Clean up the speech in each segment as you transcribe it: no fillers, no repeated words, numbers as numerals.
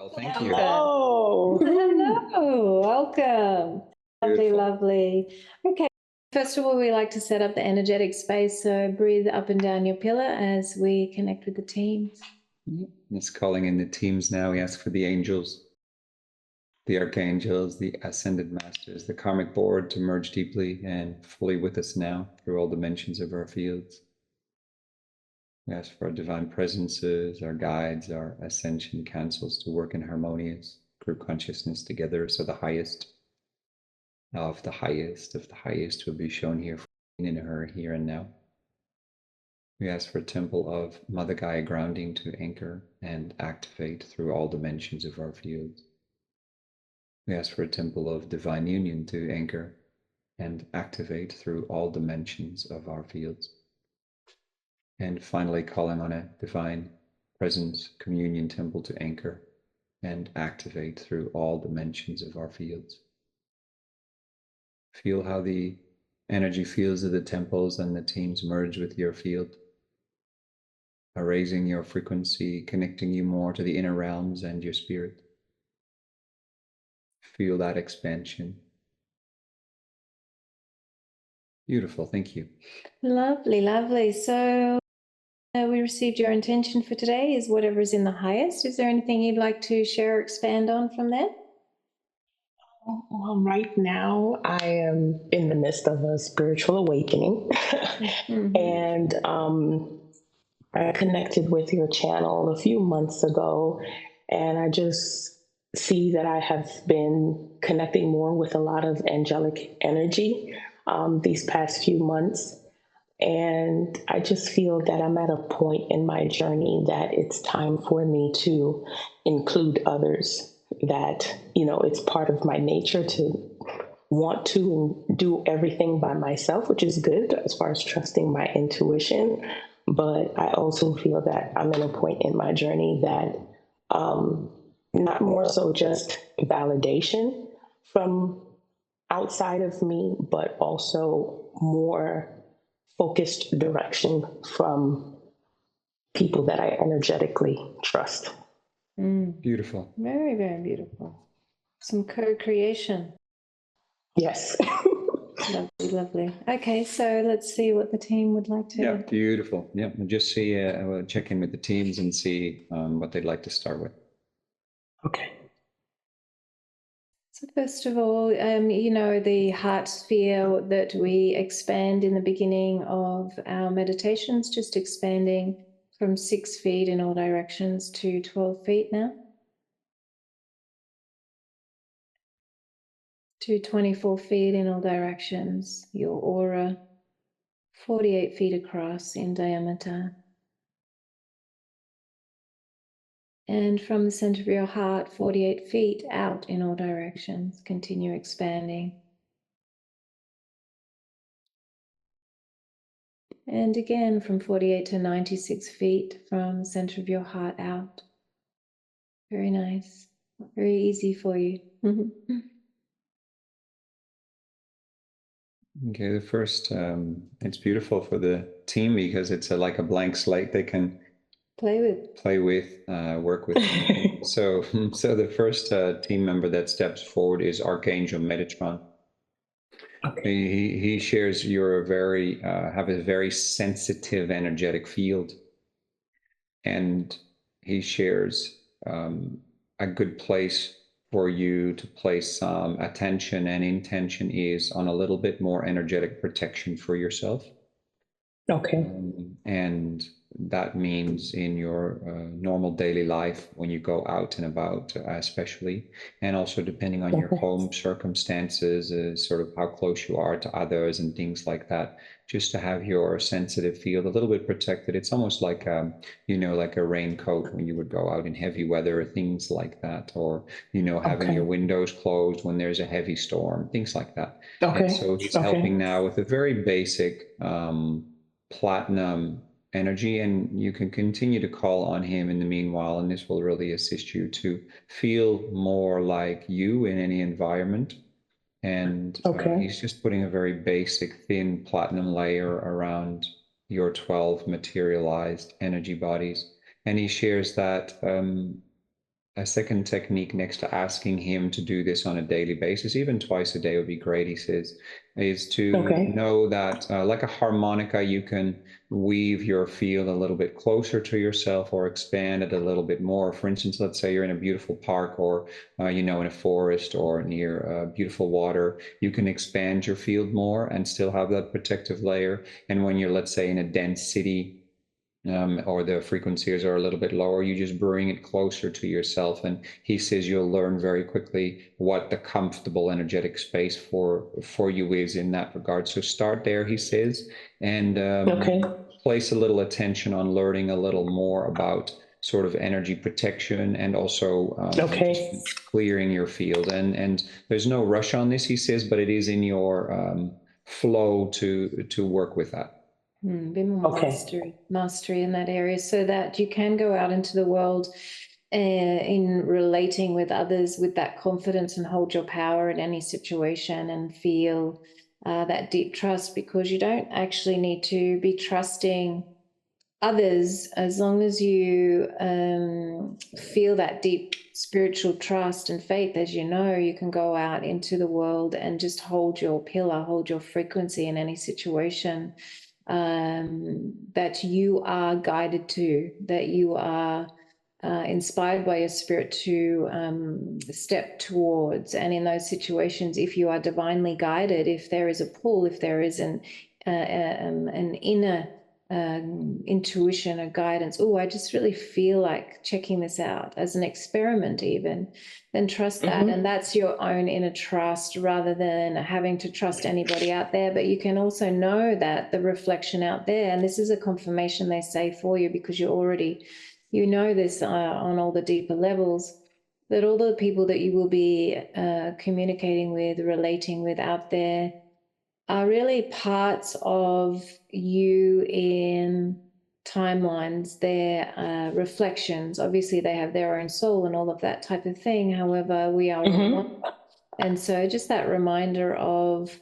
Well, thank you. Hello. Hello, welcome. Lovely, Beautiful. lovely. Okay, first of all, we like to set up the energetic space. So breathe up and down your pillar as we connect with the teams. It's calling in the teams now. We ask for the angels, the archangels, the ascended masters, the karmic board to merge deeply and fully with us now through all dimensions of our fields. We ask for our divine presences, our guides, our ascension councils to work in harmonious group consciousness together. So the highest of the highest of the highest will be shown here in her here and now. We ask for a temple of Mother Gaia grounding to anchor and activate through all dimensions of our fields. We ask for a temple of divine union to anchor and activate through all dimensions of our fields. And finally, calling on a divine presence communion temple to anchor and activate through all dimensions of our fields. Feel how the energy fields of the temples and the teams merge with your field, raising your frequency, connecting you more to the inner realms and your spirit. Feel that expansion. Beautiful, thank you. Lovely, lovely. So we received your intention for today is whatever is in the highest. Is there anything you'd like to share or expand on from there? Well, right now, I am in the midst of a spiritual awakening. And I connected with your channel a few months ago, and I just see that I have been connecting more with a lot of angelic energy these past few months. And I just feel that I'm at a point in my journey that it's time for me to include others, that, it's part of my nature to want to do everything by myself, which is good as far as trusting my intuition. But I also feel that I'm in a point in my journey that not more so just validation from outside of me, but also more focused direction from people that I energetically trust. Beautiful. Very, very beautiful. Some co-creation. Yes. Lovely, lovely. Okay, so let's see what the team would like to. Yeah, beautiful. Yeah, we'll just see, we'll check in with the teams and see what they'd like to start with. Okay. So first of all, the heart sphere that we expand in the beginning of our meditations, just expanding from 6 feet in all directions to 12 feet now. To 24 feet in all directions, your aura, 48 feet across in diameter. And from the center of your heart, 48 feet out in all directions, continue expanding. And again, from 48 to 96 feet from the center of your heart out. Very nice, very easy for you. Okay, the first, it's beautiful for the team because it's like a blank slate they can play with, work with. So the first team member that steps forward is Archangel Metatron. Okay. He shares your have a very sensitive energetic field, and he shares a good place for you to place some attention and intention is on a little bit more energetic protection for yourself. Okay. And that means in your normal daily life when you go out and about, especially, and also depending on your home circumstances, sort of how close you are to others and things like that, just to have your sensitive field a little bit protected. It's almost like, like a raincoat when you would go out in heavy weather, things like that, or, having your windows closed when there's a heavy storm, things like that. Okay. And so he's helping now with a very basic platinum energy, and you can continue to call on him in the meanwhile, and this will really assist you to feel more like you in any environment. And he's just putting a very basic thin platinum layer around your 12 materialized energy bodies, and he shares that a second technique next to asking him to do this on a daily basis, even twice a day would be great, he says, is to Okay. know that like a harmonica, you can weave your field a little bit closer to yourself or expand it a little bit more. For instance, let's say you're in a beautiful park or, in a forest or near beautiful water, you can expand your field more and still have that protective layer. And when you're, let's say, in a dense city, or the frequencies are a little bit lower, you just bring it closer to yourself. And he says you'll learn very quickly what the comfortable energetic space for you is in that regard. So start there, he says, and Okay. place a little attention on learning a little more about sort of energy protection and also Okay. clearing your field. And there's no rush on this, he says, but it is in your flow to work with that. Be more Okay. mastery in that area, so that you can go out into the world in relating with others with that confidence and hold your power in any situation and feel that deep trust, because you don't actually need to be trusting others as long as you feel that deep spiritual trust and faith. As you can go out into the world and just hold your pillar, hold your frequency in any situation that you are guided to, that you are inspired by your spirit to step towards. And in those situations, if you are divinely guided, if there is a pull, if there is an inner intuition or guidance, I just really feel like checking this out as an experiment even, then trust that. Mm-hmm. And that's your own inner trust rather than having to trust anybody out there. But you can also know that the reflection out there, and this is a confirmation they say for you because you know this on all the deeper levels, that all the people that you will be communicating with, relating with out there are really parts of you in timelines. They're reflections. Obviously, they have their own soul and all of that type of thing. However, we are all one. And so just that reminder of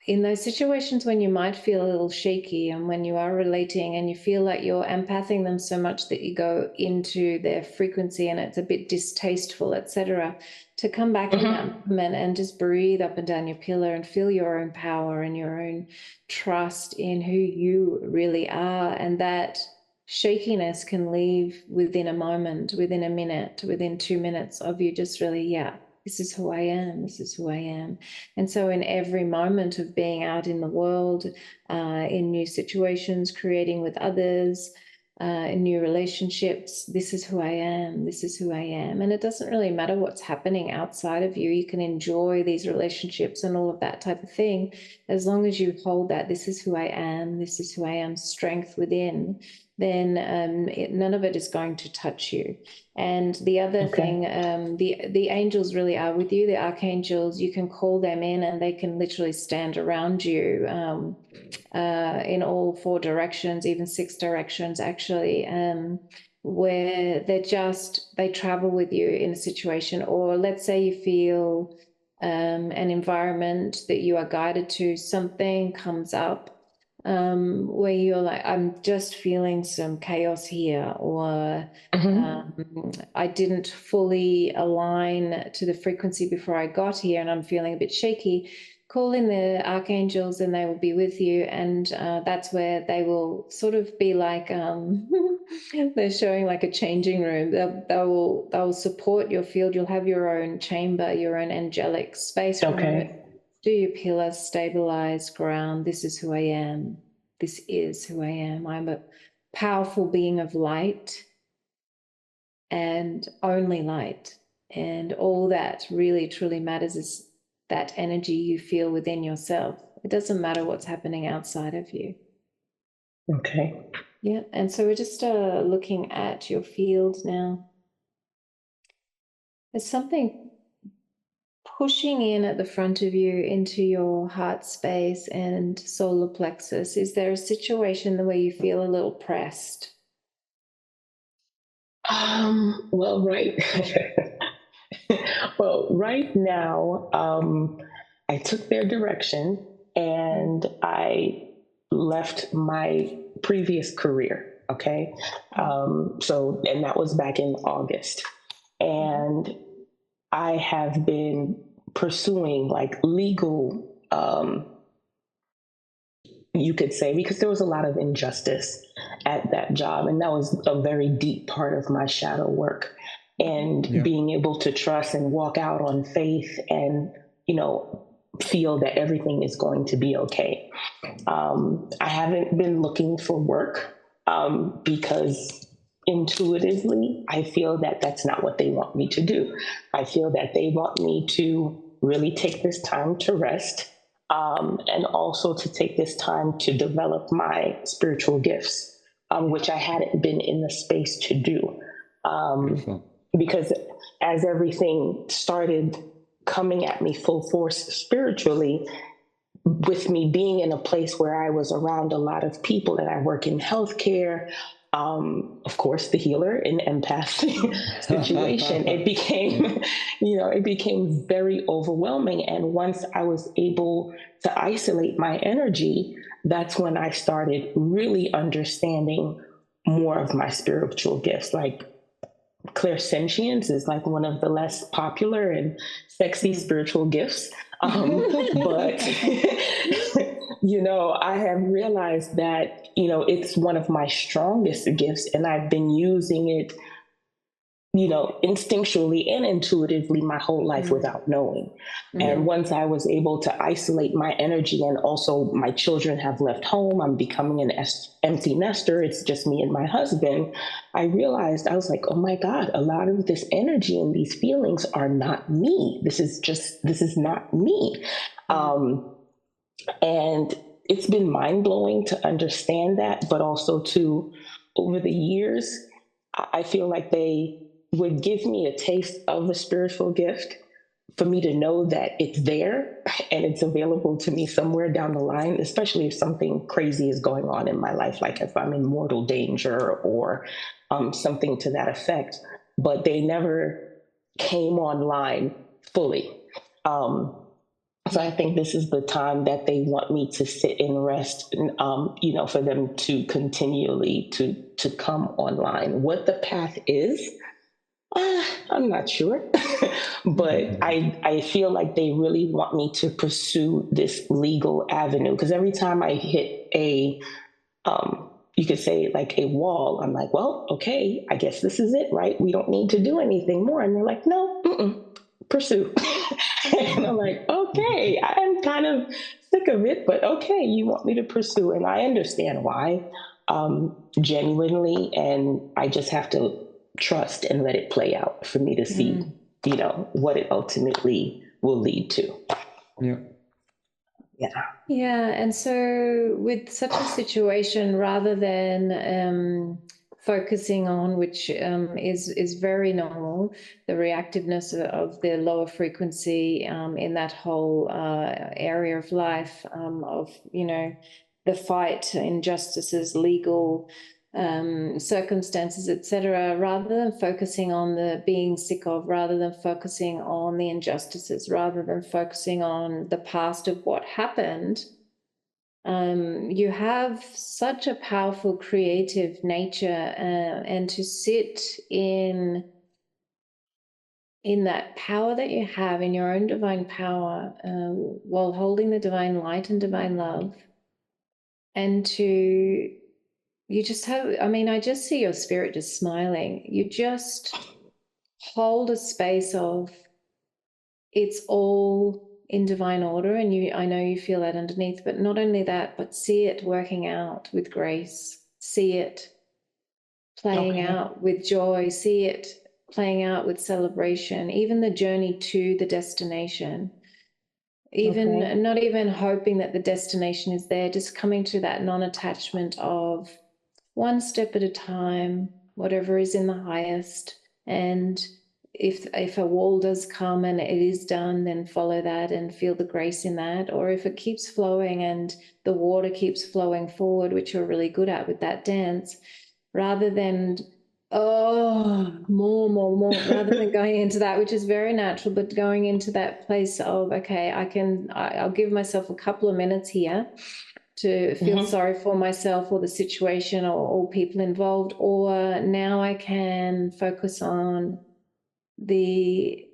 in those situations when you might feel a little shaky and when you are relating and you feel like you're empathing them so much that you go into their frequency and it's a bit distasteful, etc., to come back in that moment and just breathe up and down your pillar and feel your own power and your own trust in who you really are. And that shakiness can leave within a moment, within a minute, within 2 minutes of you just really, this is who I am. This is who I am. And so in every moment of being out in the world, in new situations, creating with others, in new relationships, this is who I am. This is who I am. And it doesn't really matter what's happening outside of you. You can enjoy these relationships and all of that type of thing, as long as you hold that this is who I am, this is who I am, strength within, then none of it is going to touch you. And the other thing, the angels really are with you. The archangels, you can call them in and they can literally stand around you in all 4 directions, even 6 directions actually, where they travel with you in a situation. Or let's say you feel an environment that you are guided to, something comes up where you're like, I'm just feeling some chaos here, or I didn't fully align to the frequency before I got here and I'm feeling a bit shaky. Call in the archangels and they will be with you. And that's where they will sort of be like, they're showing like a changing room. They will support your field. You'll have your own chamber, your own angelic space. Okay. Do your pillars, stabilize, ground. This is who I am. This is who I am. I'm a powerful being of light and only light. And all that really, truly matters is that energy you feel within yourself. It doesn't matter what's happening outside of you. Okay. Yeah. And so we're just looking at your field now. There's something pushing in at the front of you into your heart space and solar plexus. Is there a situation where you feel a little pressed? Well, right. Well, right now, I took their direction and I left my previous career. Okay. And that was back in August. And I have been pursuing like legal, you could say, because there was a lot of injustice at that job. And that was a very deep part of my shadow work. And being able to trust and walk out on faith and, feel that everything is going to be okay. I haven't been looking for work because intuitively, I feel that that's not what they want me to do. I feel that they want me to really take this time to rest, and also to take this time to develop my spiritual gifts, which I hadn't been in the space to do. Because as everything started coming at me full force spiritually, with me being in a place where I was around a lot of people, and I work in healthcare, of course, the healer in empath situation, it became very overwhelming. And once I was able to isolate my energy, that's when I started really understanding more of my spiritual gifts. Like Clairsentience is like one of the less popular and sexy spiritual gifts. But, I have realized that, it's one of my strongest gifts, and I've been using it, instinctually and intuitively my whole life without knowing. And once I was able to isolate my energy, and also my children have left home, I'm becoming an empty nester, it's just me and my husband, I realized, I was like, oh my God, a lot of this energy and these feelings are not me. This is not me. And it's been mind-blowing to understand that, but also to, over the years, I feel like they would give me a taste of a spiritual gift for me to know that it's there and it's available to me somewhere down the line, especially if something crazy is going on in my life, like if I'm in mortal danger or something to that effect. But they never came online fully. So I think this is the time that they want me to sit and rest, and, for them to continually to come online. What the path is, I'm not sure, but I feel like they really want me to pursue this legal avenue, because every time I hit a, you could say like a wall, I'm like, well, okay, I guess this is it, right? We don't need to do anything more. And they're like, no, pursue. And I'm like, okay, I'm kind of sick of it, but okay, you want me to pursue. And I understand why, genuinely. And I just have to trust and let it play out for me to see, what it ultimately will lead to. Yeah. Yeah. And so with such a situation, rather than focusing on, which is very normal, the reactiveness of the lower frequency in that whole area of life, of, the fight, injustices, legal circumstances, etc., rather than focusing on the being sick of, rather than focusing on the injustices, rather than focusing on the past of what happened, you have such a powerful creative nature, and to sit in that power that you have, in your own divine power, while holding the divine light and divine love, and you just have, I just see your spirit just smiling. You just hold a space of, it's all in divine order, and I know you feel that underneath, but not only that, but see it working out with grace, see it playing out with joy, see it playing out with celebration, even the journey to the destination, even not even hoping that the destination is there, just coming to that non-attachment of one step at a time, whatever is in the highest. And if a wall does come and it is done, then follow that and feel the grace in that. Or if it keeps flowing and the water keeps flowing forward, which you're really good at with that dance, rather than more, rather than going into that, which is very natural, but going into that place of, okay, I'll give myself a couple of minutes here to feel sorry for myself or the situation or all people involved, or now I can focus on the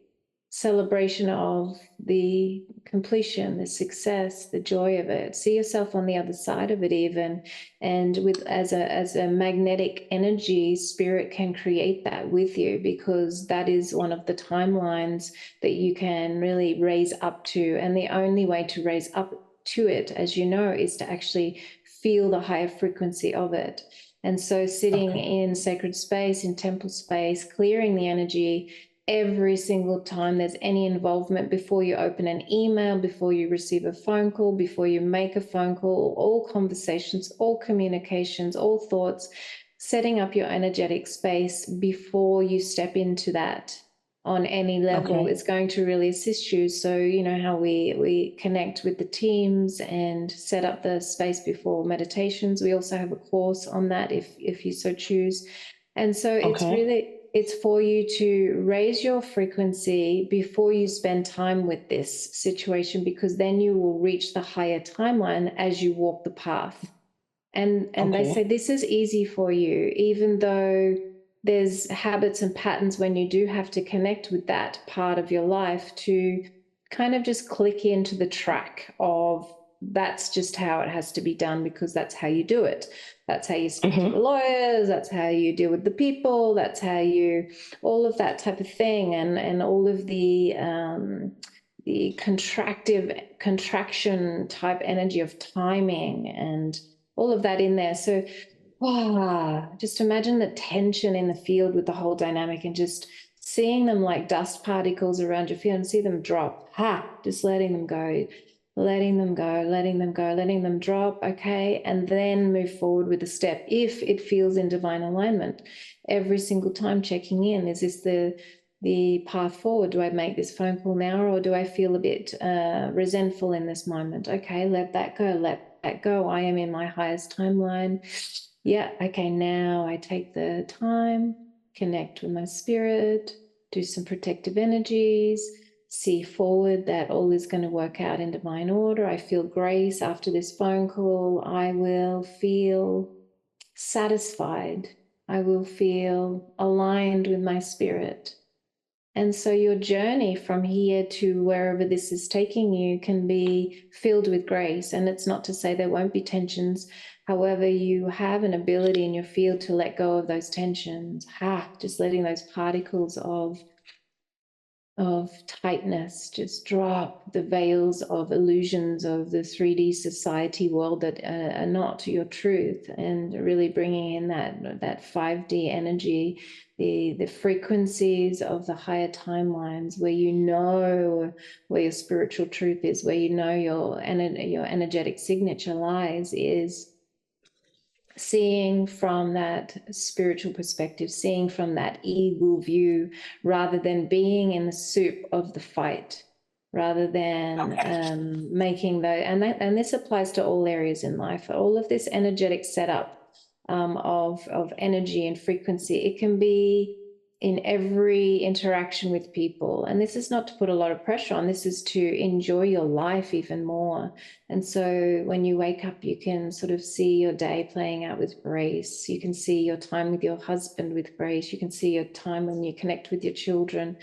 celebration of the completion, the success, the joy of it. See yourself on the other side of it even. And with as a magnetic energy, spirit can create that with you, because that is one of the timelines that you can really raise up to. And the only way to raise up to it, as you know, is to actually feel the higher frequency of it. And so sitting in sacred space, in temple space, clearing the energy every single time there's any involvement, before you open an email, before you receive a phone call, before you make a phone call, all conversations, all communications, all thoughts, setting up your energetic space before you step into that on any level is going to really assist you. So you know how we connect with the teams and set up the space before meditations. We also have a course on that if you so choose. And so it's really, it's for you to raise your frequency before you spend time with this situation, because then you will reach the higher timeline as you walk the path. And they say this is easy for you, even though there's habits and patterns when you do have to connect with that part of your life, to kind of just click into the track of that's just how it has to be done, because that's how you do it. That's how you speak to the lawyers. That's how you deal with the people. That's how you, all of that type of thing. And all of the contraction type energy of timing and all of that in there. So just imagine the tension in the field with the whole dynamic, and just seeing them like dust particles around your field, and see them drop. Just letting them go. Letting them go, letting them go, letting them drop, okay? And then move forward with a step if it feels in divine alignment. Every single time checking in, is this the path forward? Do I make this phone call now, or do I feel a bit resentful in this moment? Okay, let that go, let that go. I am in my highest timeline. Yeah, okay, now I take the time, connect with my spirit, do some protective energies, see forward that all is going to work out in divine order. I feel grace after this phone call. I will feel satisfied. I will feel aligned with my spirit. And so your journey from here to wherever this is taking you can be filled with grace. And it's not to say there won't be tensions. However, you have an ability in your field to let go of those tensions. Just letting those particles of tightness just drop, the veils of illusions of the 3D society world that are not your truth, and really bringing in that 5D energy, the frequencies of the higher timelines, where you know where your spiritual truth is, where you know your energetic signature lies, is seeing from that spiritual perspective, seeing from that eagle view, rather than being in the soup of the fight, rather than making and this applies to all areas in life. All of this energetic setup of energy and frequency, it can be in every interaction with people. And this is not to put a lot of pressure on, this is to enjoy your life even more. And so when you wake up, you can sort of see your day playing out with grace. You can see your time with your husband with grace. You can see your time when you connect with your children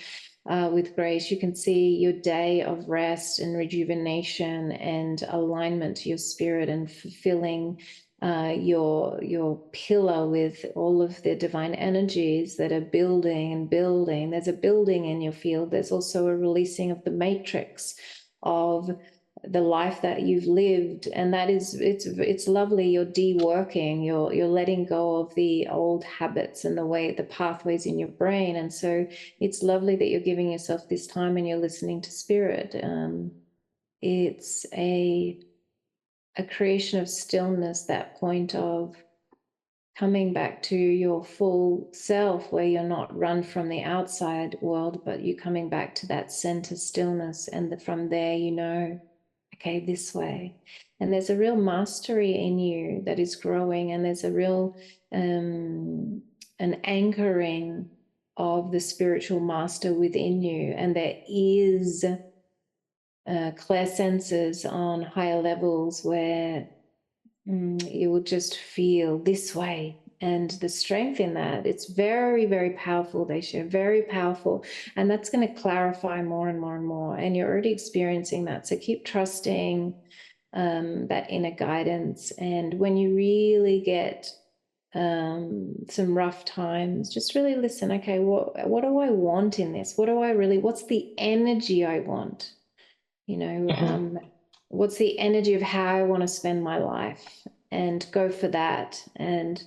with grace. You can see your day of rest and rejuvenation and alignment to your spirit, and fulfilling your pillar with all of the divine energies that are building and building. There's a building in your field. There's also a releasing of the matrix of the life that you've lived, and that is, it's lovely. You're de-working, you're letting go of the old habits and the pathways in your brain. And so it's lovely that you're giving yourself this time and you're listening to spirit. It's a creation of stillness, that point of coming back to your full self, where you're not run from the outside world, but you're coming back to that center stillness. And from there, you know, okay, this way. And there's a real mastery in you that is growing, and there's a real an anchoring of the spiritual master within you. And there is clairsenses on higher levels where You will just feel this way. And the strength in that, it's very, very powerful. They share very powerful. And that's going to clarify more and more and more. And you're already experiencing that. So keep trusting that inner guidance. And when you really get some rough times, just really listen. Okay, what do I want in this? What's the energy I want? You know, what's the energy of how I want to spend my life, and go for that, and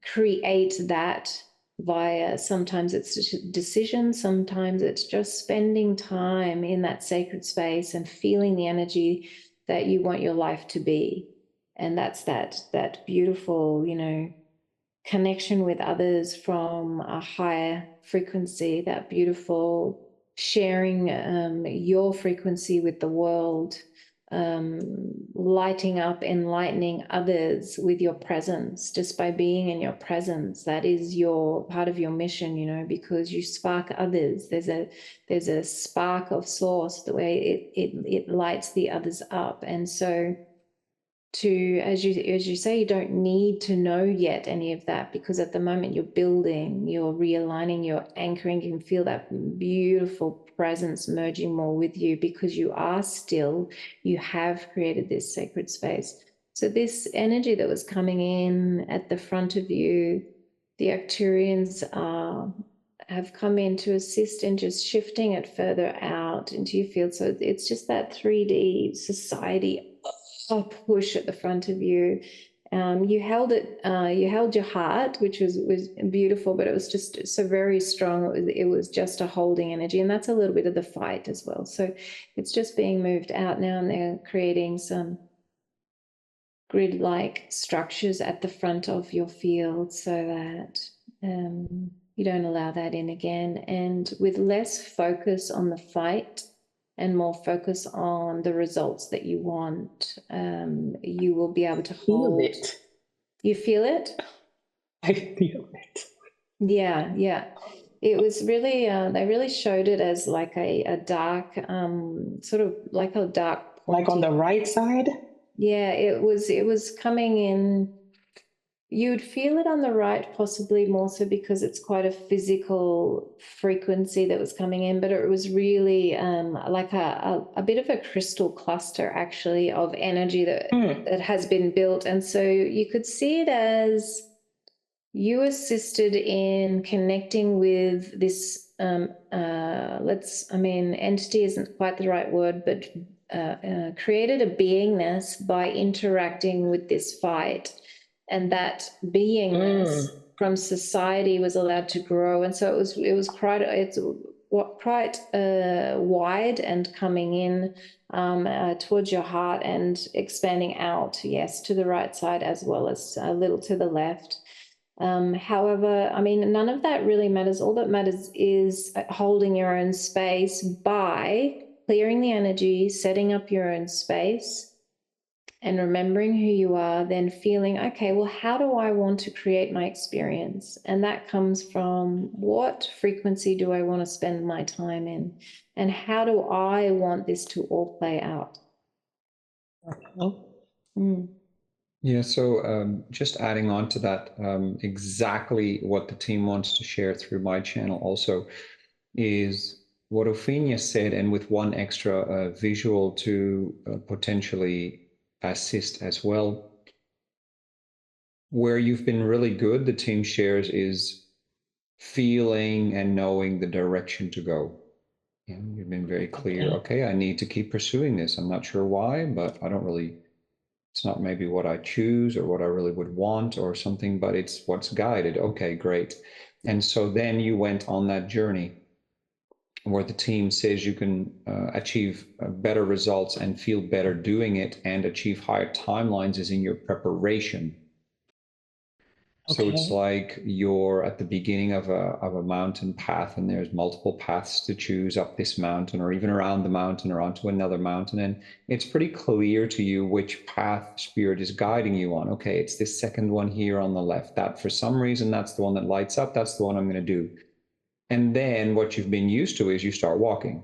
create that via, sometimes it's decisions, sometimes it's just spending time in that sacred space and feeling the energy that you want your life to be. And that's that beautiful, you know, connection with others from a higher frequency, that beautiful sharing your frequency with the world, lighting up, enlightening others with your presence, just by being in your presence. That is your part of your mission, you know, because you spark others. There's a spark of source, the way it lights the others up. And so, to, as you say, you don't need to know yet any of that, because at the moment you're building, you're realigning, you're anchoring. You can feel that beautiful presence merging more with you, because you are still, you have created this sacred space. So this energy that was coming in at the front of you, the Arcturians have come in to assist in just shifting it further out into your field. So it's just that 3D society push at the front of you. You held it, you held your heart, which was beautiful, but it was just so very strong. It was just a holding energy, and that's a little bit of the fight as well. So it's just being moved out now, and they're creating some grid-like structures at the front of your field, so that you don't allow that in again. And with less focus on the fight and more focus on the results that you want, you will be able to hold. Feel it. You feel it? I feel it. Yeah, yeah. It was really, they really showed it as like a dark, sort of like a dark Like on the right side? Yeah, it was coming in. You would feel it on the right, possibly more so because it's quite a physical frequency that was coming in, but it was really like a bit of a crystal cluster, actually, of energy that has been built. And so you could see it as you assisted in connecting with this, entity isn't quite the right word, but created a beingness by interacting with this fight. And that beingness from society was allowed to grow. And so it was quite wide and coming in towards your heart and expanding out, yes, to the right side as well as a little to the left. However, I mean, none of that really matters. All that matters is holding your own space by clearing the energy, setting up your own space, and remembering who you are, then feeling, okay, well, how do I want to create my experience? And that comes from, what frequency do I want to spend my time in? And how do I want this to all play out? Yeah, so just adding on to that, exactly what the team wants to share through my channel also is what Opheana said, and with one extra visual to potentially assist as well. Where you've been really good, the team shares, is feeling and knowing the direction to go. And you've been very clear, okay, I need to keep pursuing this. I'm not sure why, but I don't really, it's not maybe what I choose or what I really would want or something, but it's what's guided. Okay, great. And so then you went on that journey where the team says you can achieve better results and feel better doing it and achieve higher timelines is in your preparation. So it's like you're at the beginning of a mountain path, and there's multiple paths to choose up this mountain or even around the mountain or onto another mountain. And it's pretty clear to you which path Spirit is guiding you on. Okay, it's this second one here on the left. That for some reason, that's the one that lights up. That's the one I'm going to do. And then what you've been used to is you start walking.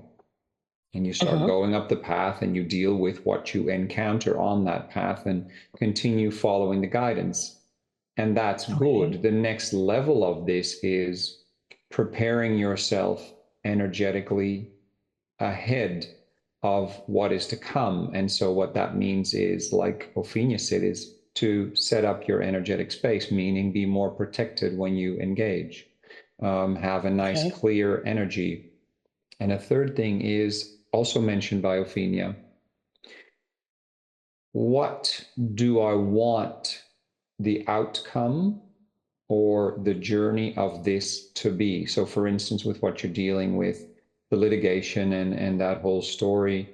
and you start going up the path and you deal with what you encounter on that path and continue following the guidance. And that's good. The next level of this is preparing yourself energetically ahead of what is to come. And so what that means is, like Opheana said, is to set up your energetic space, meaning be more protected when you engage, have a nice clear energy. And a third thing is also mentioned by Opheana. What do I want the outcome or the journey of this to be? So for instance, with what you're dealing with, the litigation and that whole story,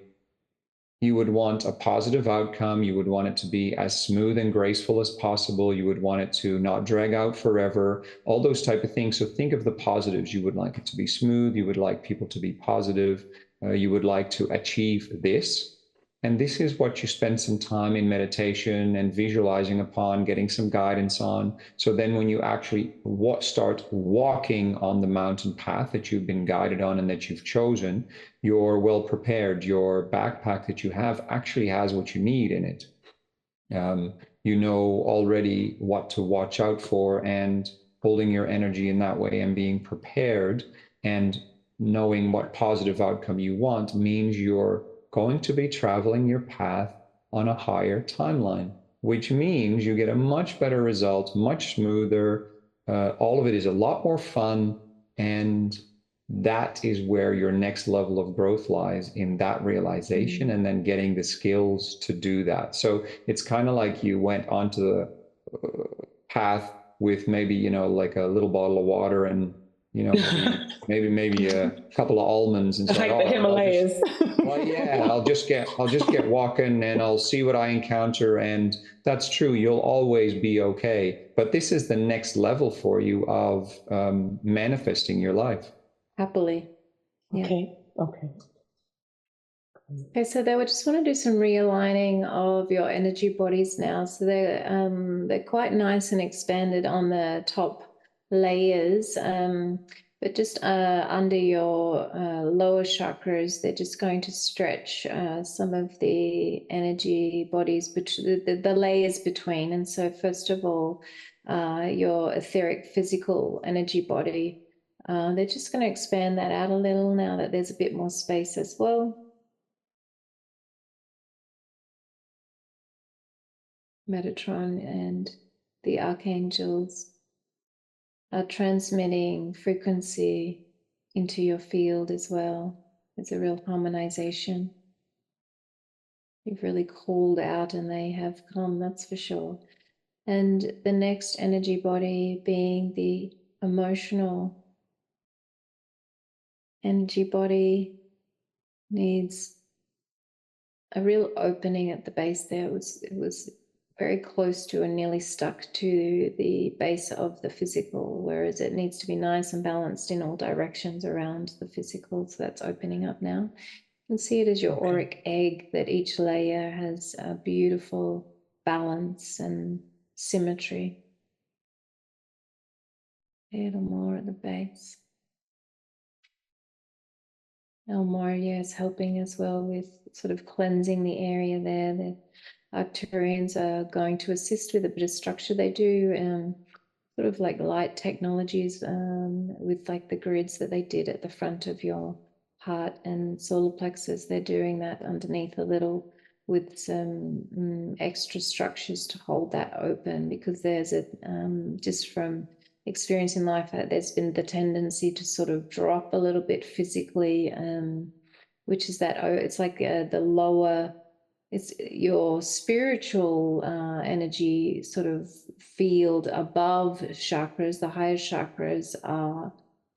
you would want a positive outcome. You would want it to be as smooth and graceful as possible. You would want it to not drag out forever, all those type of things. So think of the positives. You would like it to be smooth. You would like people to be positive. You would like to achieve this. And this is what you spend some time in meditation and visualizing upon, getting some guidance on. So then when you actually start walking on the mountain path that you've been guided on and that you've chosen, you're well prepared. Your backpack that you have actually has what you need in it. You know already what to watch out for, and holding your energy in that way and being prepared and knowing what positive outcome you want means you're going to be traveling your path on a higher timeline, which means you get a much better result, much smoother. All of it is a lot more fun, and that is where your next level of growth lies, in that realization and then getting the skills to do that. So it's kind of like you went onto the path with maybe, you know, like a little bottle of water and, you know, maybe a couple of almonds, and like the Himalayas. I'll just get walking and I'll see what I encounter. And that's true. You'll always be okay. But this is the next level for you of manifesting your life. Happily. Yeah. Okay. Okay, so they would just want to do some realigning of your energy bodies now. So they're quite nice and expanded on the top layers, but just under your lower chakras, they're just going to stretch some of the energy bodies, the layers between. And so first of all, your etheric physical energy body, they're just going to expand that out a little now that there's a bit more space as well. Metatron and the archangels are transmitting frequency into your field as well. It's a real harmonization. You've really called out and they have come, that's for sure. And the next energy body being the emotional energy body needs a real opening at the base there. It was very close to and nearly stuck to the base of the physical, whereas it needs to be nice and balanced in all directions around the physical. So that's opening up now. You can see it as your auric egg, that each layer has a beautiful balance and symmetry. A little more at the base. El Moria is helping as well with sort of cleansing the area there. The Arcturians are going to assist with a bit of structure. They do sort of like light technologies with like the grids that they did at the front of your heart and solar plexus. They're doing that underneath a little with some extra structures to hold that open, because there's a just from experience in life, there's been the tendency to sort of drop a little bit physically, which is that it's like the lower, it's your spiritual energy sort of field above chakras. The higher chakras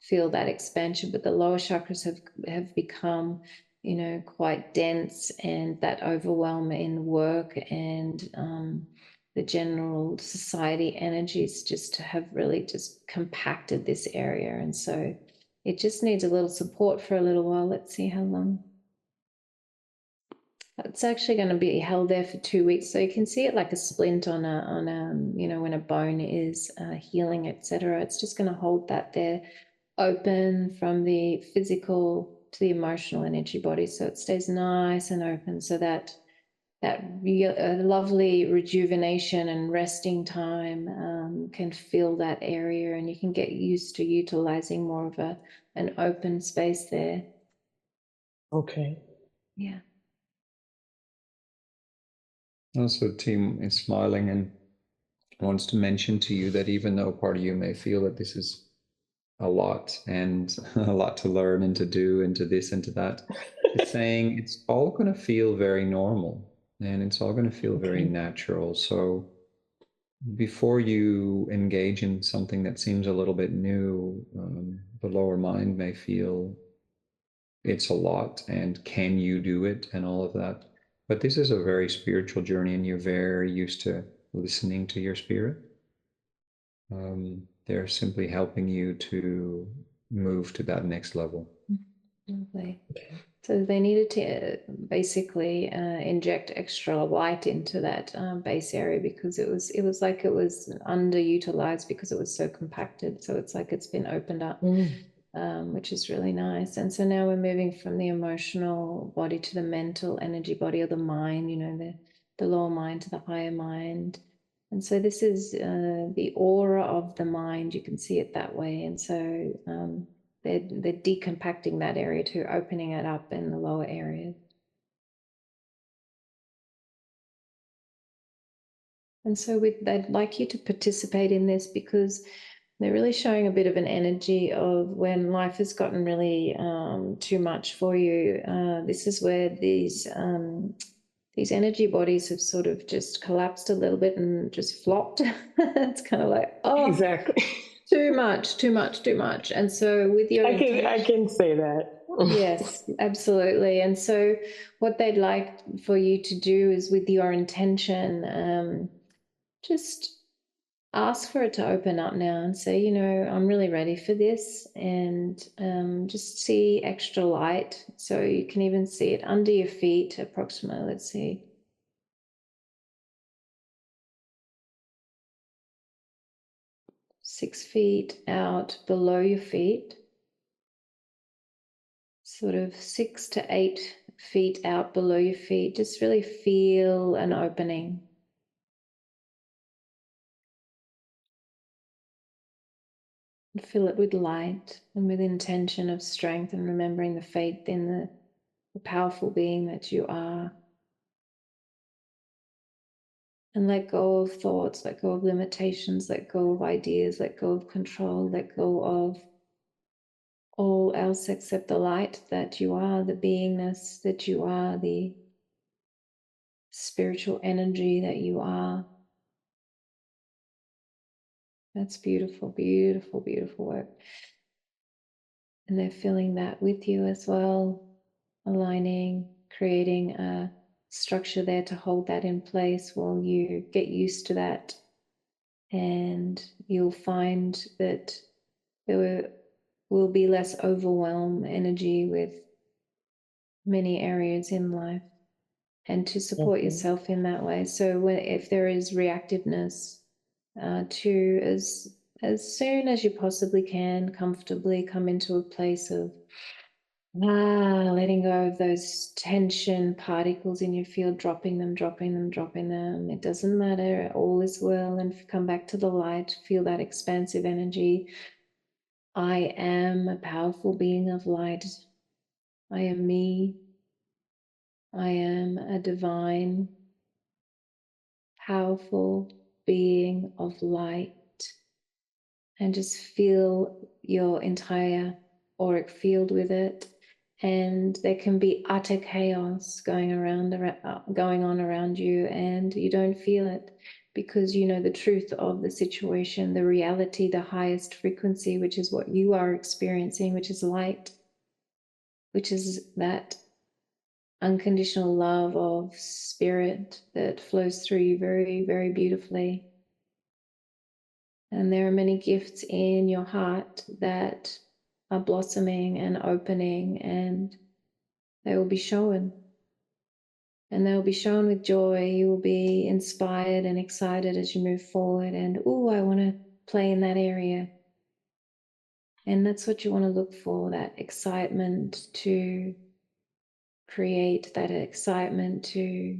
feel that expansion, but the lower chakras have become, you know, quite dense, and that overwhelm in work and the general society energies just have really just compacted this area. And so it just needs a little support for a little while. Let's see how long. It's actually going to be held there for 2 weeks. So you can see it like a splint on a you know, when a bone is healing, etc. It's just going to hold that there open from the physical to the emotional energy body, so it stays nice and open, so that lovely rejuvenation and resting time can fill that area, and you can get used to utilizing more of an open space there. Okay. Yeah. Also, team is smiling and wants to mention to you that even though part of you may feel that this is a lot and a lot to learn and to do and to this and to that, it's saying it's all going to feel very normal and it's all going to feel very natural. So before you engage in something that seems a little bit new, the lower mind may feel it's a lot and can you do it and all of that. But this is a very spiritual journey and you're very used to listening to your spirit. They're simply helping you to move to that next level. Lovely. So they needed to basically inject extra light into that base area, because it was like it was underutilized because it was so compacted. So it's like it's been opened up, which is really nice. And so now we're moving from the emotional body to the mental energy body, or the mind, you know, the lower mind to the higher mind. And so this is the aura of the mind. You can see it that way. And so they're decompacting that area to opening it up in the lower areas. And so they'd like you to participate in this, because they're really showing a bit of an energy of when life has gotten really too much for you. This is where these energy bodies have sort of just collapsed a little bit and just flopped. It's kind of like, oh, exactly. Too much. And so with your I can say that. Yes, absolutely. And so what they'd like for you to do is, with your intention, just ask for it to open up now and say, you know, I'm really ready for this, and just see extra light. So you can even see it under your feet, approximately, let's see. Six feet out below your feet. Sort of 6 to 8 feet out below your feet. Just really feel an opening. And fill it with light and with intention of strength, and remembering the faith in the powerful being that you are. And let go of thoughts, let go of limitations, let go of ideas, let go of control, let go of all else except the light that you are, the beingness that you are, the spiritual energy that you are. That's beautiful, beautiful, beautiful work. And they're feeling that with you as well, aligning, creating a structure there to hold that in place while you get used to that. And you'll find that there will be less overwhelm energy with many areas in life, and to support yourself in that way. So if there is reactiveness, to as soon as you possibly can, comfortably come into a place of letting go of those tension particles in your field, dropping them. It doesn't matter, all is well, and come back to the light, feel that expansive energy. I am a powerful being of light. I am me. I am a divine, powerful being of light. And just feel your entire auric field with it. And there can be utter chaos going on around you, and you don't feel it, because you know the truth of the situation, the reality, the highest frequency, which is what you are experiencing, which is light, which is that unconditional love of spirit that flows through you very, very beautifully. And there are many gifts in your heart that are blossoming and opening, and they will be shown. And they will be shown with joy. You will be inspired and excited as you move forward. And, I want to play in that area. And that's what you want to look for, that excitement to create, that excitement to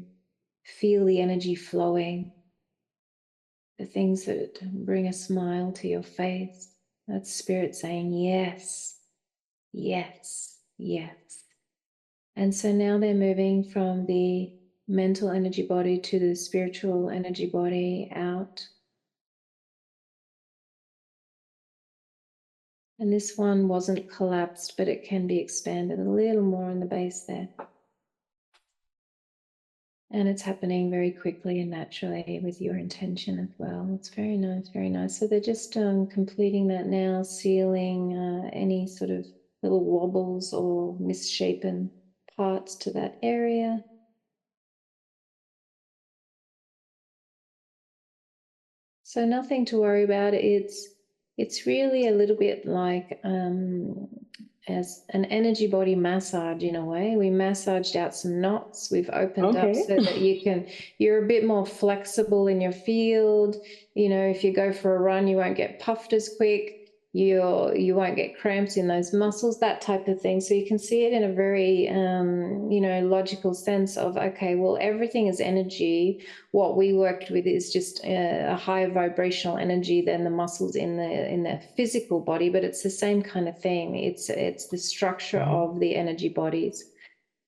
feel the energy flowing, the things that bring a smile to your face. That's spirit saying yes, yes, yes. And so now they're moving from the mental energy body to the spiritual energy body out. And this one wasn't collapsed, but it can be expanded a little more in the base there. And it's happening very quickly and naturally with your intention as well. It's very nice, very nice. So they're just completing that now, sealing any sort of little wobbles or misshapen parts to that area. So nothing to worry about. It's really a little bit like as an energy body massage in a way. We massaged out some knots. We've opened up so that you're a bit more flexible in your field. You know, if you go for a run, you won't get puffed as quick. You won't get cramps in those muscles, that type of thing. So you can see it in a very, logical sense of, okay, well, everything is energy. What we worked with is just a higher vibrational energy than the muscles in the physical body, but it's the same kind of thing. It's the structure of the energy bodies.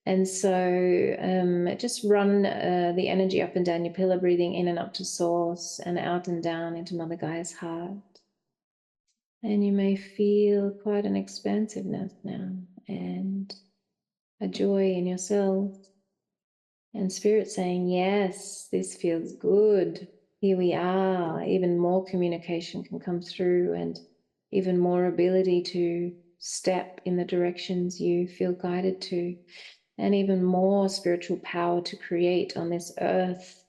And so just run the energy up and down your pillar, breathing in and up to source and out and down into Mother Gaia's heart. And you may feel quite an expansiveness now and a joy in yourself. And Spirit saying, yes, this feels good. Here we are. Even more communication can come through and even more ability to step in the directions you feel guided to, and even more spiritual power to create on this earth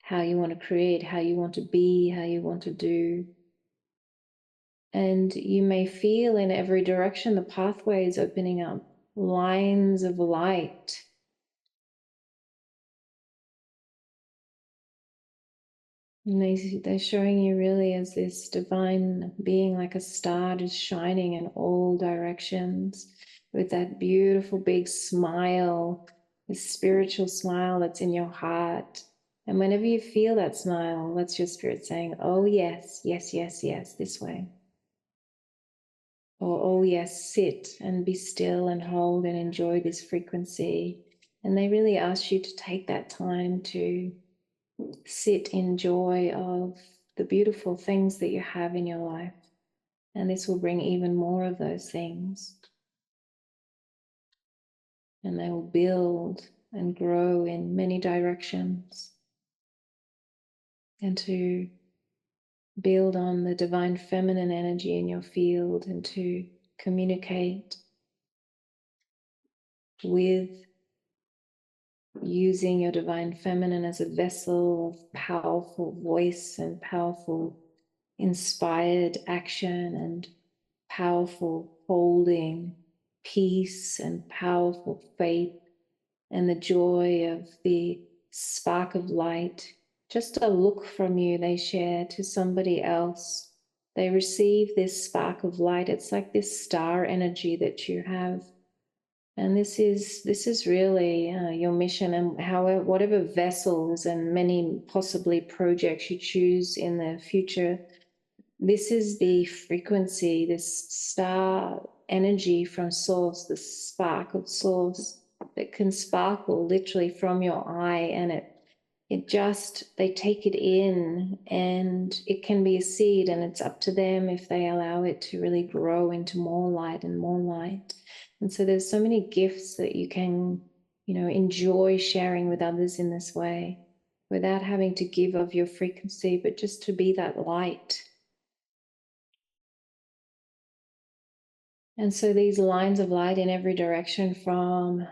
how you want to create, how you want to be, how you want to do. And you may feel in every direction the pathways opening up, lines of light. And they're showing you really as this divine being, like a star just shining in all directions with that beautiful big smile, this spiritual smile that's in your heart. And whenever you feel that smile, that's your spirit saying, oh yes, yes, yes, yes, this way. Or, oh yes, sit and be still and hold and enjoy this frequency. And they really ask you to take that time to sit in joy of the beautiful things that you have in your life. And this will bring even more of those things. And they will build and grow in many directions. And to build on the divine feminine energy in your field and to communicate with using your divine feminine as a vessel of powerful voice and powerful inspired action and powerful holding peace and powerful faith and the joy of the spark of light. Just a look from you they share to somebody else. They receive this spark of light. It's like this star energy that you have. And this is really your mission, and however, whatever vessels and many possibly projects you choose in the future, this is the frequency, this star energy from source, the spark of source that can sparkle literally from your eye, and they take it in, and it can be a seed, and it's up to them if they allow it to really grow into more light and more light. And so there's so many gifts that you can, enjoy sharing with others in this way without having to give of your frequency, but just to be that light. And so these lines of light in every direction from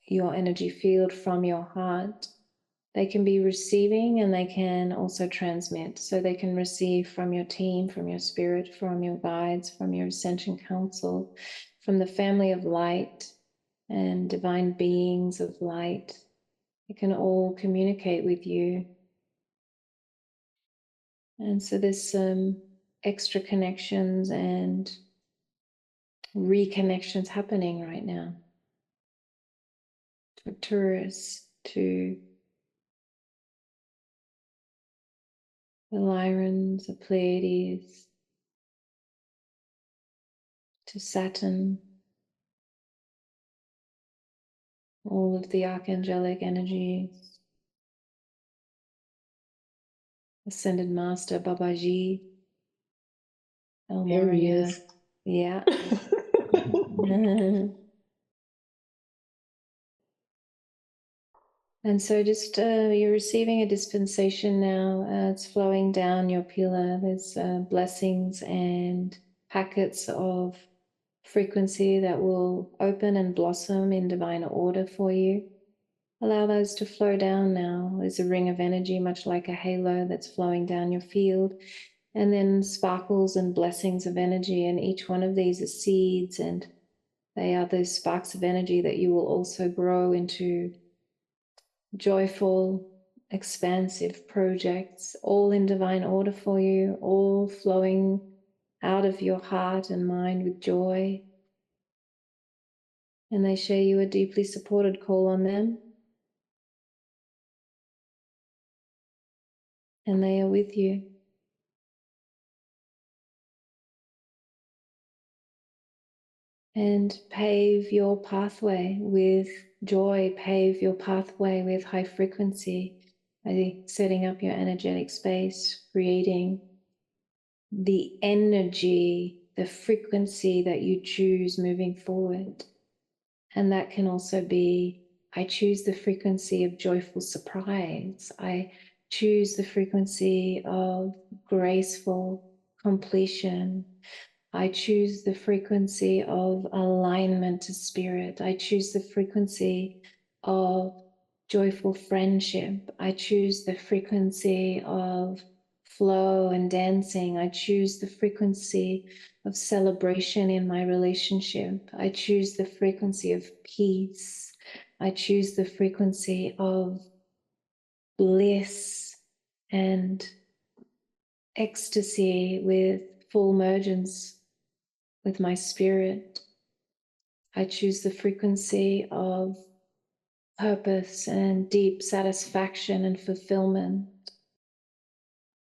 your energy field, from your heart, they can be receiving and they can also transmit. So they can receive from your team, from your spirit, from your guides, from your Ascension Council, from the family of light and divine beings of light. They can all communicate with you. And so there's some extra connections and reconnections happening right now. To Taurus, to the Lyrans, the Pleiades, to Saturn, all of the archangelic energies, Ascended Master Babaji, El There he Moria. is. Yeah. And so just you're receiving a dispensation now. It's flowing down your pillar. There's blessings and packets of frequency that will open and blossom in divine order for you. Allow those to flow down now. There's a ring of energy, much like a halo, that's flowing down your field. And then sparkles and blessings of energy. And each one of these is seeds, and they are those sparks of energy that you will also grow into joyful, expansive projects, all in divine order for you, all flowing out of your heart and mind with joy. And they share you a deeply supported call on them. And they are with you. And pave your pathway with joy, pave your pathway with high frequency, setting up your energetic space, creating the energy, the frequency that you choose moving forward. And that can also be, I choose the frequency of joyful surprise. I choose the frequency of graceful completion. I choose the frequency of alignment to spirit. I choose the frequency of joyful friendship. I choose the frequency of flow and dancing. I choose the frequency of celebration in my relationship. I choose the frequency of peace. I choose the frequency of bliss and ecstasy with full emergence with my spirit. I choose the frequency of purpose and deep satisfaction and fulfillment.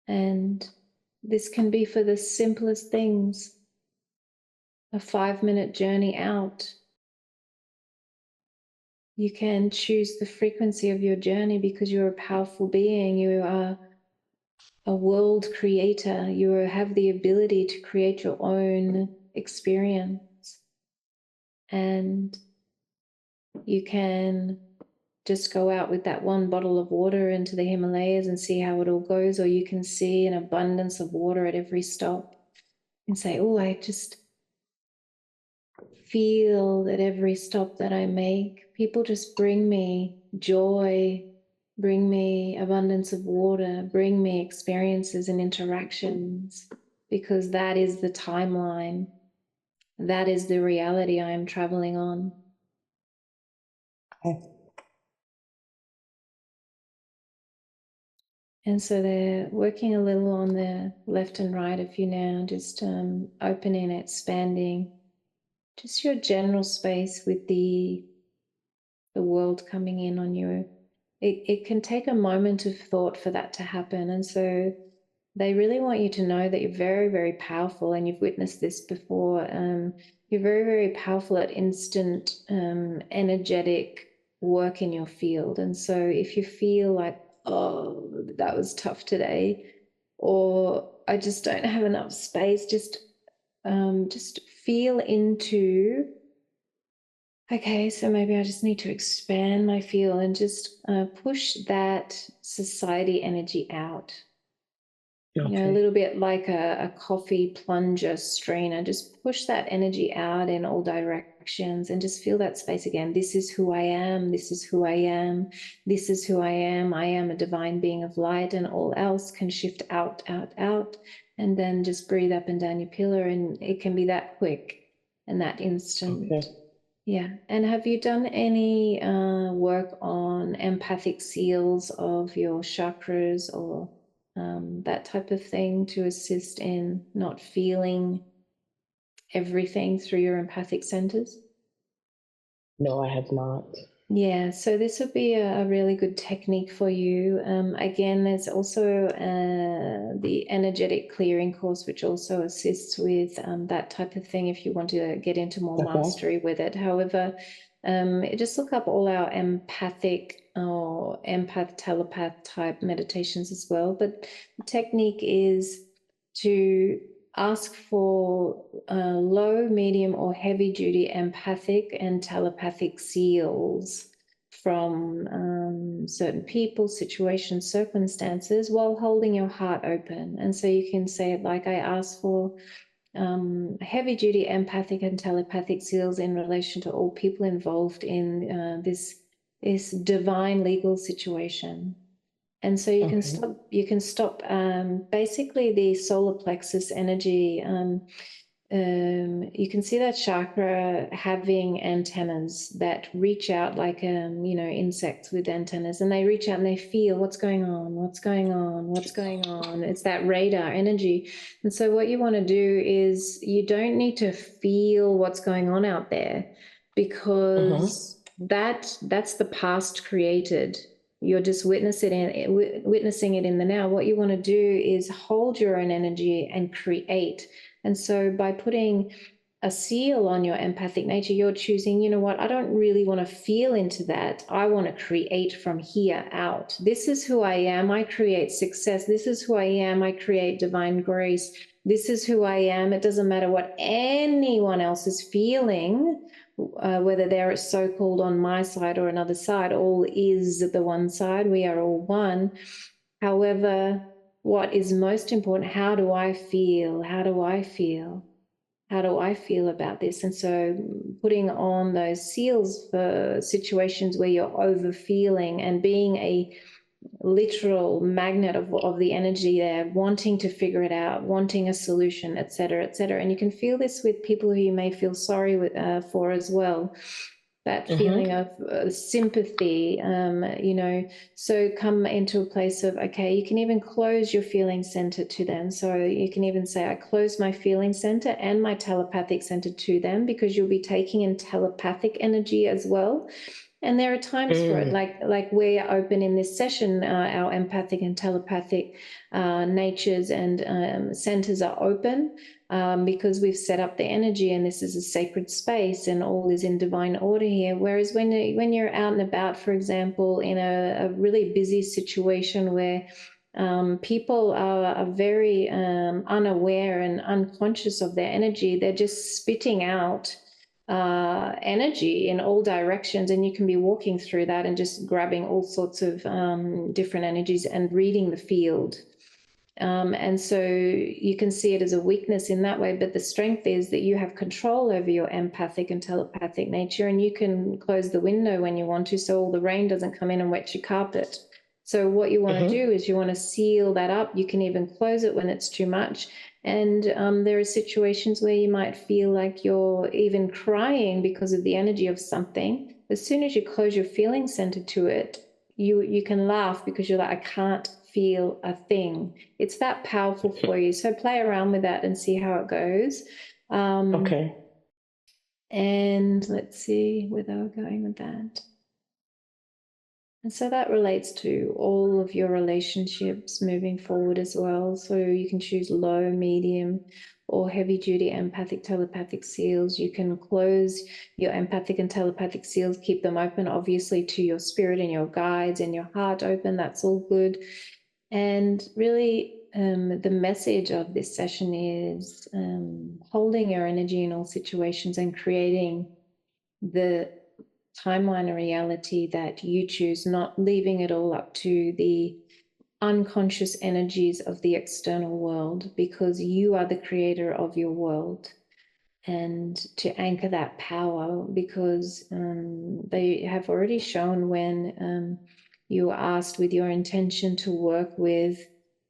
And this can be for the simplest things. A 5-minute journey out. You can choose the frequency of your journey because you're a powerful being. You are a world creator. You have the ability to create your own experience. And you can just go out with that one bottle of water into the Himalayas and see how it all goes, or you can see an abundance of water at every stop and say, oh, I just feel that every stop that I make, people just bring me joy, bring me abundance of water, bring me experiences and interactions, because that is the timeline. That is the reality I am traveling on. Okay. And so they're working a little on the left and right of you now, just opening, expanding, just your general space with the world coming in on you. It can take a moment of thought for that to happen. And so they really want you to know that you're very, very powerful, and you've witnessed this before. You're very, very powerful at instant energetic work in your field. And so if you feel like, oh, that was tough today, or I just don't have enough space, just feel into, okay, so maybe I just need to expand my field and just push that society energy out. Okay. You know, a little bit like a coffee plunger strainer. Just push that energy out in all directions and just feel that space again. This is who I am. This is who I am. This is who I am. I am a divine being of light, and all else can shift out, out, out. And then just breathe up and down your pillar, and it can be that quick and that instant. Okay. Yeah. And have you done any work on empathic seals of your chakras or that type of thing, to assist in not feeling everything through your empathic centers? No, I have not. Yeah, so this would be a really good technique for you. Again, there's also the energetic clearing course, which also assists with that type of thing if you want to get into more Okay. mastery with it. However, just look up all our empathic or empath, telepath type meditations as well. But the technique is to ask for low, medium, or heavy duty empathic and telepathic seals from certain people, situations, circumstances, while holding your heart open. And so you can say it like, I ask for heavy duty empathic and telepathic seals in relation to all people involved in this divine legal situation. And so you can stop basically the solar plexus energy. You can see that chakra having antennas that reach out like insects with antennas, and they reach out and they feel what's going on, what's going on, what's going on. It's that radar energy. And so what you want to do is, you don't need to feel what's going on out there, because that's the past created. You're just witnessing it in the now. What you want to do is hold your own energy and create. And so by putting a seal on your empathic nature, you're choosing, you know what, I don't really want to feel into that. I want to create from here out. This is who I am. I create success. This is who I am. I create divine grace. This is who I am. It doesn't matter what anyone else is feeling. Whether they're so-called on my side or another side, all is the one side. We are all one. However, what is most important, how do I feel? How do I feel? How do I feel about this? And so putting on those seals for situations where you're over feeling and being a literal magnet of the energy there, wanting to figure it out, wanting a solution, etc., etc. And you can feel this with people who you may feel sorry for as well. That feeling of sympathy, so come into a place of, okay, you can even close your feeling center to them. So you can even say, I close my feeling center and my telepathic center to them, because you'll be taking in telepathic energy as well. And there are times for it, like we're open in this session, our empathic and telepathic natures and centers are open because we've set up the energy, and this is a sacred space and all is in divine order here. Whereas when you're out and about, for example, in a really busy situation where people are very unaware and unconscious of their energy, they're just spitting out energy in all directions, and you can be walking through that and just grabbing all sorts of different energies and reading the field. And so you can see it as a weakness in that way, but the strength is that you have control over your empathic and telepathic nature, and you can close the window when you want to, so all the rain doesn't come in and wet your carpet. So what you want to do is you want to seal that up. You can even close it when it's too much. And there are situations where you might feel like you're even crying because of the energy of something. As soon as you close your feeling center to it, you can laugh, because you're like, I can't feel a thing. It's that powerful for you. So play around with that and see how it goes. Okay. And let's see where they were going with that. And so that relates to all of your relationships moving forward as well. So you can choose low, medium, or heavy duty empathic, telepathic seals. You can close your empathic and telepathic seals, keep them open, obviously, to your spirit and your guides, and your heart open. That's all good. And really, the message of this session is holding your energy in all situations and creating the timeline or reality that you choose, not leaving it all up to the unconscious energies of the external world, because you are the creator of your world. And to anchor that power, because they have already shown when you are asked with your intention to work with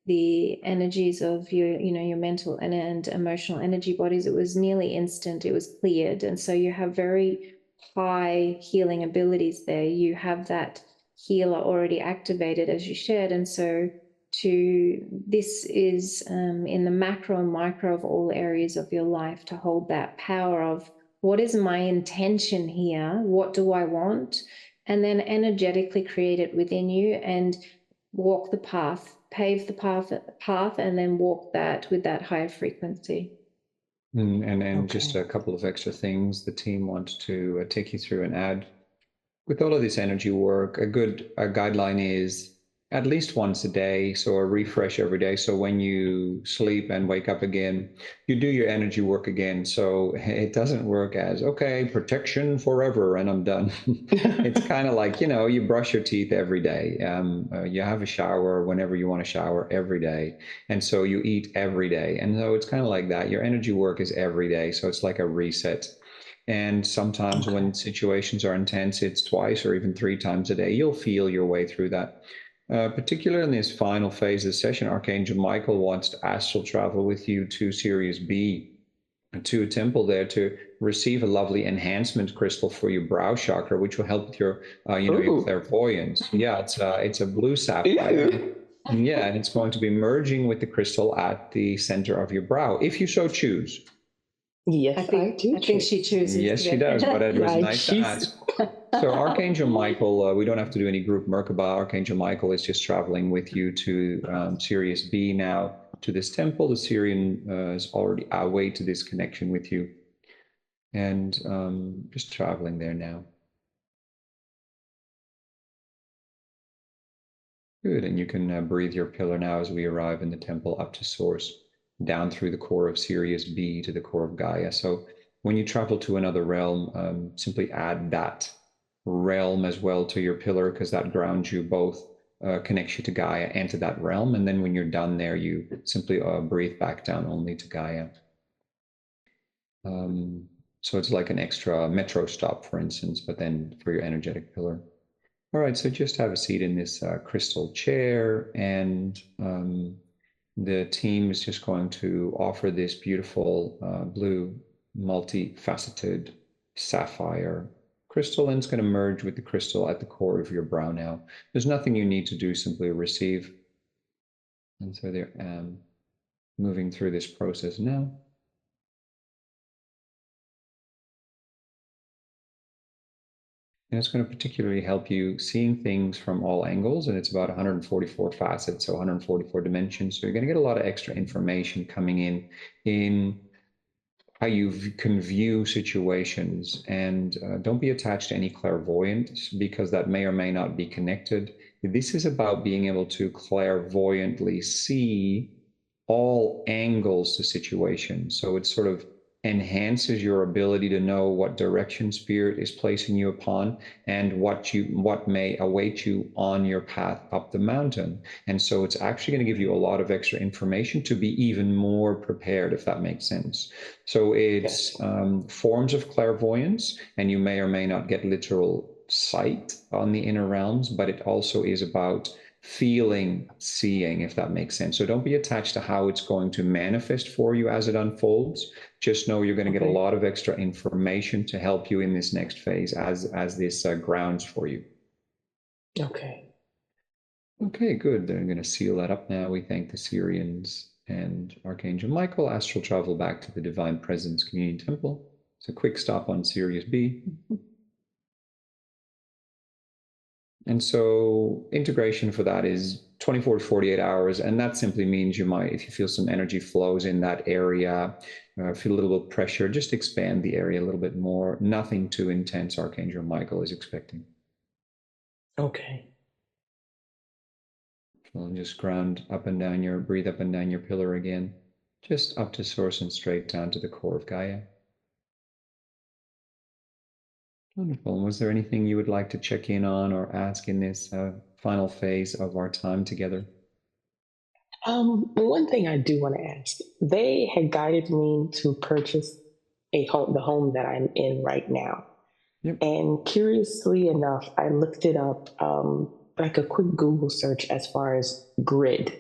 the energies of your mental and emotional energy bodies, it was nearly instant. It was cleared. And so you have very high healing abilities there. You have that healer already activated, as you shared. And so this is in the macro and micro of all areas of your life, to hold that power of what is my intention here? What do I want? And then energetically create it within you and walk the path, pave the path, and then walk that with that higher frequency. And just a couple of extra things the team wants to take you through and add. With all of this energy work, a good guideline is at least once a day, so a refresh every day. So when you sleep and wake up again, you do your energy work again. So it doesn't work as, okay, protection forever and I'm done. It's kind of like, you brush your teeth every day. You have a shower whenever you want to shower every day. And so you eat every day. And so it's kind of like that. Your energy work is every day. So it's like a reset. And sometimes when situations are intense, it's twice or even 3 times a day. You'll feel your way through that. Particularly in this final phase of the session, Archangel Michael wants to astral travel with you to Sirius B, to a temple there, to receive a lovely enhancement crystal for your brow chakra, which will help with your, your clairvoyance. Yeah, it's a blue sapphire. Yeah, and it's going to be merging with the crystal at the center of your brow, if you so choose. Yes, I think she chooses. Yes, she does, but it was nice to ask. So Archangel Michael, we don't have to do any group Merkaba. Archangel Michael is just traveling with you to Sirius B now, to this temple. The Sirian is already away to this connection with you. And just traveling there now. Good, and you can breathe your pillar now as we arrive in the temple up to source, down through the core of Sirius B to the core of Gaia. So when you travel to another realm, simply add that realm as well to your pillar, because that grounds you both, connects you to Gaia and to that realm. And then when you're done there, you simply breathe back down only to Gaia. So it's like an extra metro stop, for instance, but then for your energetic pillar. All right, so just have a seat in this crystal chair, and the team is just going to offer this beautiful blue multifaceted sapphire crystal, and it's going to merge with the crystal at the core of your brow now. There's nothing you need to do, simply receive. And so they're moving through this process now. And it's going to particularly help you seeing things from all angles. And it's about 144 facets, so 144 dimensions. So you're going to get a lot of extra information coming in how you can view situations. And don't be attached to any clairvoyance, because that may or may not be connected. This is about being able to clairvoyantly see all angles to situations. So it's sort of enhances your ability to know what direction spirit is placing you upon, and what may await you on your path up the mountain. And so it's actually going to give you a lot of extra information to be even more prepared, if that makes sense. So it's forms of clairvoyance, and you may or may not get literal sight on the inner realms, but it also is about feeling, seeing, if that makes sense. So don't be attached to how it's going to manifest for you as it unfolds. Just know you're going to get a lot of extra information to help you in this next phase as this grounds for you. Okay. Okay, good. They're going to seal that up now. We thank the Syrians and Archangel Michael. Astral travel back to the Divine Presence Communion Temple. It's a quick stop on Sirius B. And so integration for that is 24 to 48 hours. And that simply means you might, if you feel some energy flows in that area, feel a little bit of pressure, just expand the area a little bit more. Nothing too intense, Archangel Michael is expecting. Okay. So just ground up and down breathe up and down your pillar again, just up to source and straight down to the core of Gaia. Wonderful. And was there anything you would like to check in on or ask in this final phase of our time together? One thing I do want to ask, they had guided me to purchase the home that I'm in right now. Yep. And curiously enough, I looked it up, like a quick Google search as far as grid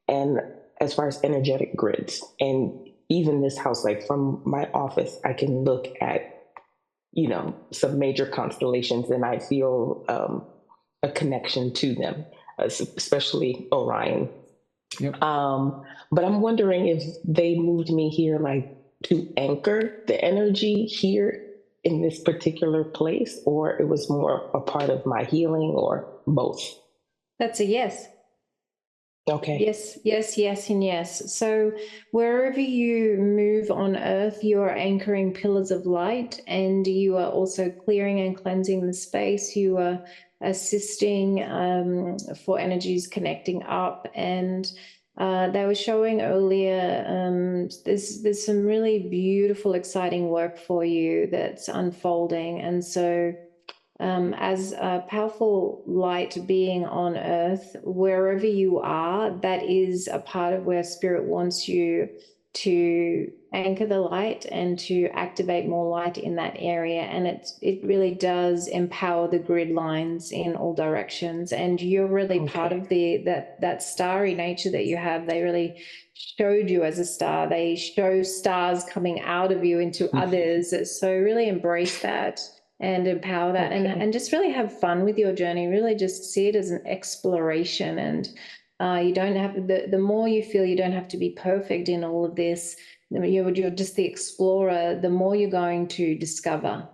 and as far as energetic grids. And even this house, like from my office, I can look at, some major constellations, and I feel a connection to them. especially Orion. Yep. But I'm wondering if they moved me here like to anchor the energy here in this particular place, or it was more a part of my healing, or both. That's a yes. Okay. Yes, yes, yes, and yes. So wherever you move on Earth, you are anchoring pillars of light, and you are also clearing and cleansing the space. You are assisting for energies connecting up. And they were showing earlier, there's some really beautiful, exciting work for you that's unfolding. And so as a powerful light being on Earth, wherever you are, that is a part of where Spirit wants you to anchor the light and to activate more light in that area. And it really does empower the grid lines in all directions. And you're really part of that starry nature that you have. They really showed you as a star. They show stars coming out of you into others. So really embrace that and empower that, and just really have fun with your journey. Really just see it as an exploration. And you don't have, the more you feel you don't have to be perfect in all of this, you're just the explorer, the more you're going to discover.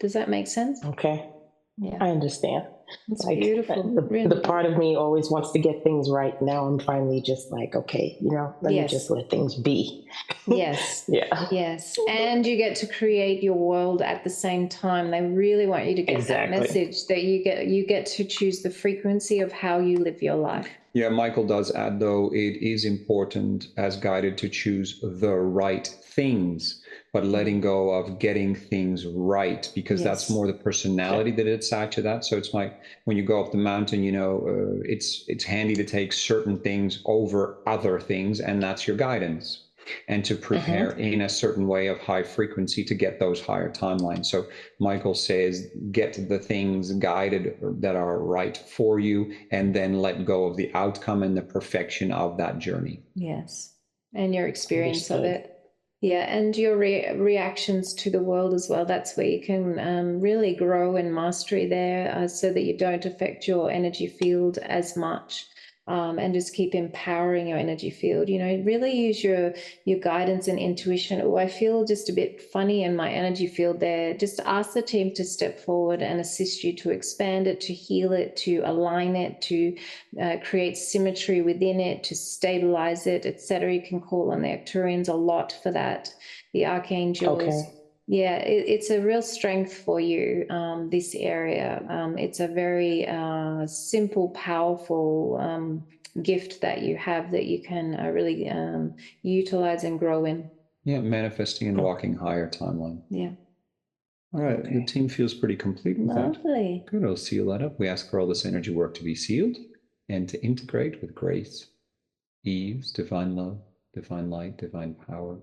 Does that make sense? Okay. Yeah. I understand. It's like, beautiful. The part of me always wants to get things right. Now I'm finally just like, okay, let me just let things be. Yes. Yeah. Yes. And you get to create your world at the same time. They really want you to get that message that you get to choose the frequency of how you live your life. Yeah, Michael does add, though, it is important as guided to choose the right things, but letting go of getting things right, because that's more the personality that it's tied to that. So it's like when you go up the mountain, it's handy to take certain things over other things, and that's your guidance. And to prepare in a certain way of high frequency to get those higher timelines. So Michael says, get the things guided that are right for you, and then let go of the outcome and the perfection of that journey. Yes. And your experience of it. Yeah. And your reactions to the world as well. That's where you can really grow in mastery there, so that you don't affect your energy field as much. And just keep empowering your energy field. Really use your guidance and intuition. Oh, I feel just a bit funny in my energy field there. Just ask the team to step forward and assist you to expand it, to heal it, to align it, to create symmetry within it, to stabilize it, etc. You can call on the Arcturians a lot for that. The archangels. Yeah, it's a real strength for you, this area. It's a very simple, powerful gift that you have that you can really utilize and grow in. Yeah, manifesting and walking higher timeline. Yeah. All right, the team feels pretty complete with that. Good, I'll seal that up. We ask for all this energy work to be sealed and to integrate with grace, ease, divine love, divine light, divine power.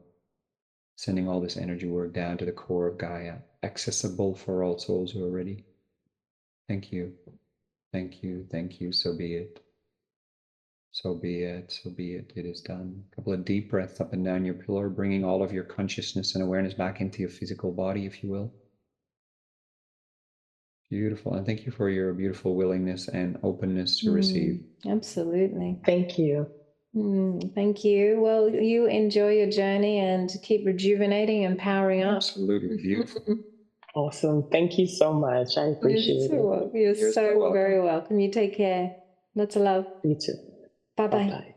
Sending all this energy work down to the core of Gaia, accessible for all souls who are ready. Thank you. Thank you. Thank you. So be it. So be it. So be it. It is done. A couple of deep breaths up and down your pillar, bringing all of your consciousness and awareness back into your physical body, if you will. Beautiful. And thank you for your beautiful willingness and openness to receive. Absolutely. Thank you. Thank you. Well, you enjoy your journey and keep rejuvenating and powering up. Absolutely beautiful. Awesome. Thank you so much. I appreciate it. You're so very welcome. You take care. Lots of love. You too. Bye-bye. Bye-bye.